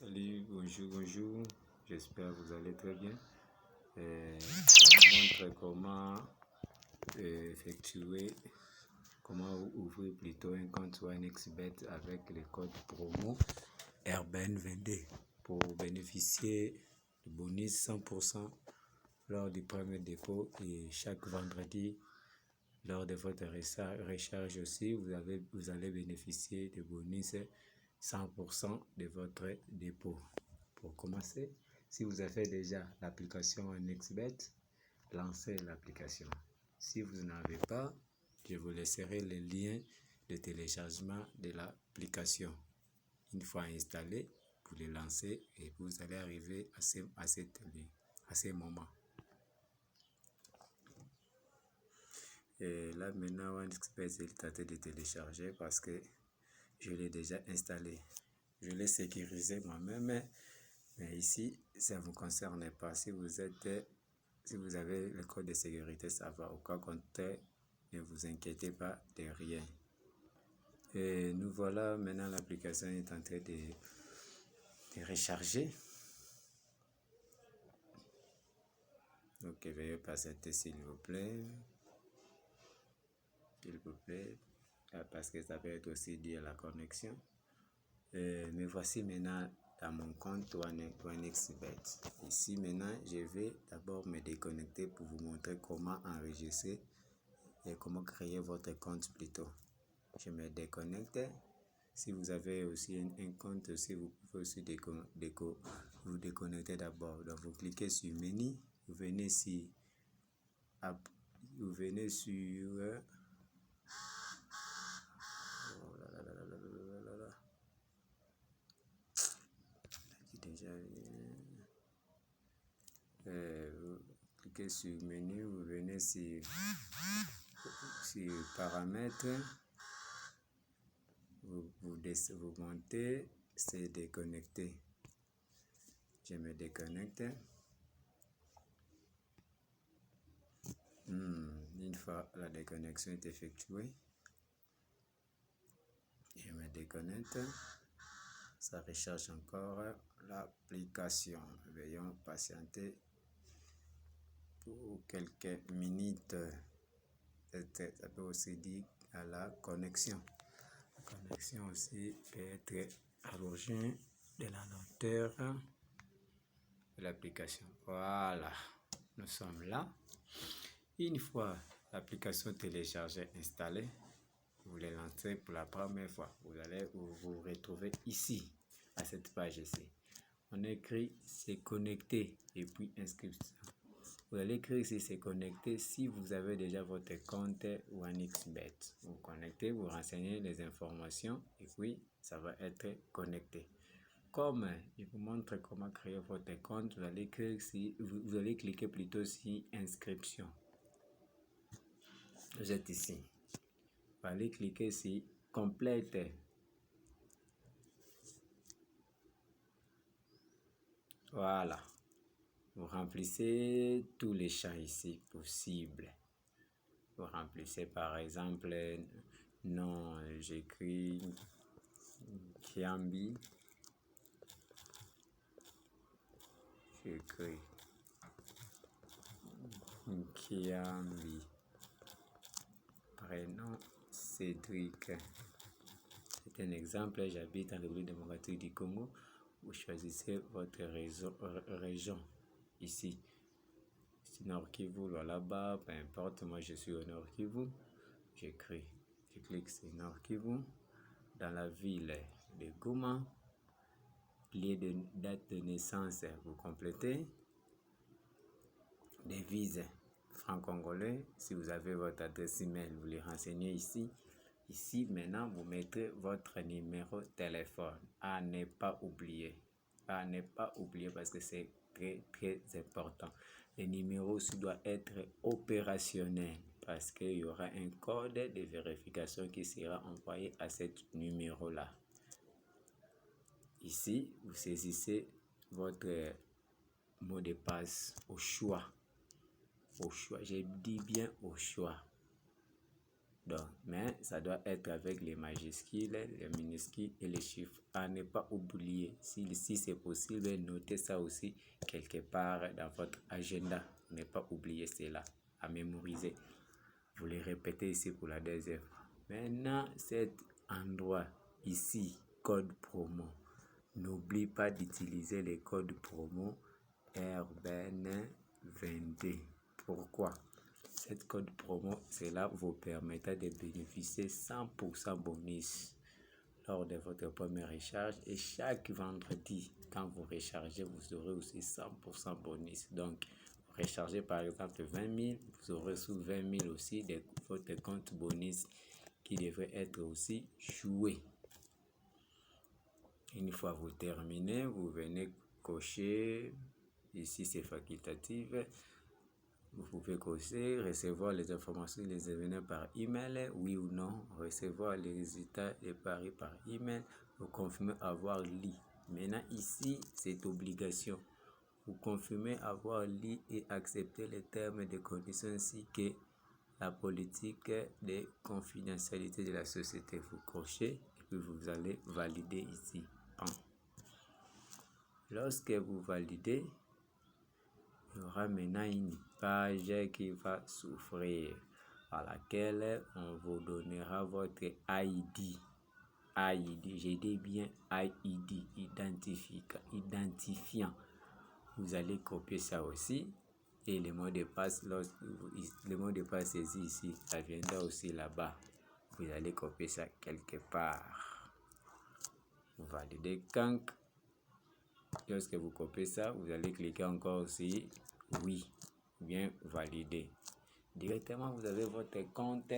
Salut, bonjour. J'espère que vous allez très bien. Je vous montre comment ouvrir plutôt un compte sur OneXBet avec le code promo RBN22 pour bénéficier du bonus 100% lors du premier dépôt et chaque vendredi lors de votre recharge aussi, vous allez bénéficier de bonus 100% de votre dépôt. Pour commencer, si vous avez déjà l'application OneXBet, lancez l'application. Si vous n'avez pas, je vous laisserai le lien de téléchargement de l'application. Une fois installé, vous le lancez et vous allez arriver à ce moment. Et là maintenant, OneXBet est en train de télécharger parce que je l'ai déjà installé. Je l'ai sécurisé moi-même, mais ici, ça ne vous concerne pas. Si vous avez le code de sécurité, ça va. Au cas contraire, ne vous inquiétez pas de rien. Et nous voilà, maintenant l'application est en train de recharger. Donc, veuillez patienter s'il vous plaît. Parce que ça peut être aussi dû à la connexion. Mais voici maintenant dans mon compte OneXBet. Ici maintenant, je vais d'abord me déconnecter pour vous montrer comment enregistrer et comment créer votre compte plutôt. Je me déconnecte. Si vous avez aussi un compte aussi, vous pouvez aussi vous déconnecter d'abord. Donc vous cliquez sur menu, vous venez sur vous cliquez sur menu, vous venez sur paramètres, vous montez, c'est déconnecté. Je me déconnecte. Une fois la déconnexion est effectuée, je me déconnecte. Ça recharge encore l'application. Veuillons patienter pour quelques minutes. Ça peut aussi dire à la connexion. La connexion aussi peut être à l'origine de la lenteur de l'application. Voilà, nous sommes là. Une fois l'application téléchargée installée, vous les lancez pour la première fois. Vous allez vous retrouver ici, à cette page ici. On écrit c'est connecté et puis inscription. Vous allez écrire ici c'est connecté si vous avez déjà votre compte OneXBet. Vous connectez, vous renseignez les informations et puis ça va être connecté. Comme je vous montre comment créer votre compte, vous allez cliquer plutôt sur inscription. Vous êtes ici. Vous allez cliquer sur complète. Voilà. Vous remplissez tous les champs ici possibles. Vous remplissez par exemple nom, j'écris Kiambi. J'écris Kiambi. Prénom Cédric. C'est un exemple, j'habite en République démocratique du Congo. Vous choisissez votre région ici. Nord Kivu, là-bas, peu importe, moi je suis au Nord Kivu. Je clique sur Nord Kivu. Dans la ville de Goma, lieu de date de naissance, vous complétez. Devise franc-congolais, si vous avez votre adresse email, vous les renseignez ici. Ici, maintenant, vous mettez votre numéro de téléphone à ne pas oublier. À ne pas oublier parce que c'est très, très important. Le numéro aussi doit être opérationnel parce qu'il y aura un code de vérification qui sera envoyé à ce numéro-là. Ici, vous saisissez votre mot de passe au choix. Au choix, je dis bien au choix. Donc, mais ça doit être avec les majuscules, les minuscules et les chiffres. À ne pas oublier, si c'est possible, notez ça aussi quelque part dans votre agenda. Ne pas oublier cela, à mémoriser. Vous les répétez ici pour la deuxième fois. Maintenant, cet endroit ici, code promo. N'oublie pas d'utiliser les codes promo RBN22. Pourquoi? Cette code promo, cela vous permettra de bénéficier 100% bonus lors de votre première recharge. Et chaque vendredi, quand vous rechargez, vous aurez aussi 100% bonus. Donc, vous rechargez par exemple 20 000, vous aurez sous 20 000 aussi de votre compte bonus qui devrait être aussi joué. Une fois vous terminez, vous venez cocher. Ici, c'est facultatif. Vous pouvez cocher, recevoir les informations, les événements par email, oui ou non, recevoir les résultats des paris par email, vous confirmez avoir lu. Maintenant, ici, c'est obligation. Vous confirmez avoir lu et accepter les termes de conditions ainsi que la politique de confidentialité de la société. Vous cochez et puis vous allez valider ici. Lorsque vous validez, il y aura maintenant une page qui va s'ouvrir à laquelle on vous donnera votre ID. Je dis bien ID, identifiant. Vous allez copier ça aussi. Et le mot de passe, le mot de passe saisi ici, ça viendra aussi là-bas. Vous allez copier ça quelque part. Vous validez quand. Lorsque vous copiez ça, vous allez cliquer encore aussi oui, bien validé. Directement, vous avez votre compte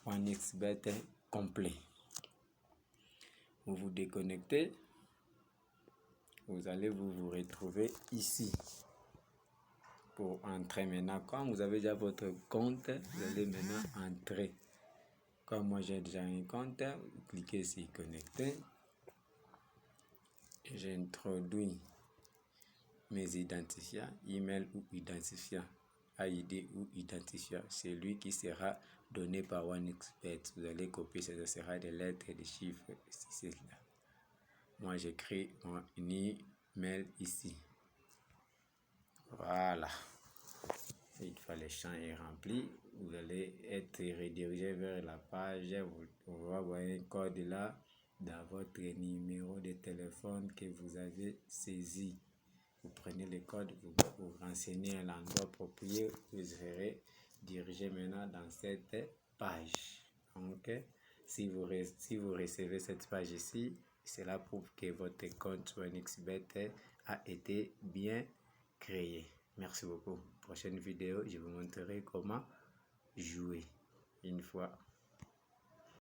OneXBet complet. Vous vous déconnectez. Vous allez vous retrouver ici pour entrer maintenant. Quand vous avez déjà votre compte, vous allez maintenant entrer. Comme moi j'ai déjà un compte, vous cliquez sur connecter. J'introduis mes identifiants, email ou identifiant, ID ou identifiant, c'est lui qui sera donné par OneXBet. Vous allez copier, ça sera des lettres et des chiffres. Ici, c'est là. Moi, j'écris mon email ici. Voilà. Une fois le champ est rempli, vous allez être redirigé vers la page. Vous voyez un code là dans votre numéro de téléphone que vous avez saisi. Vous prenez le code, vous renseignez à l'endroit approprié, vous serez dirigé maintenant dans cette page. Donc, si vous recevez cette page ici, cela prouve que votre compte OneXBet a été bien créé. Merci beaucoup. Prochaine vidéo, je vous montrerai comment jouer une fois.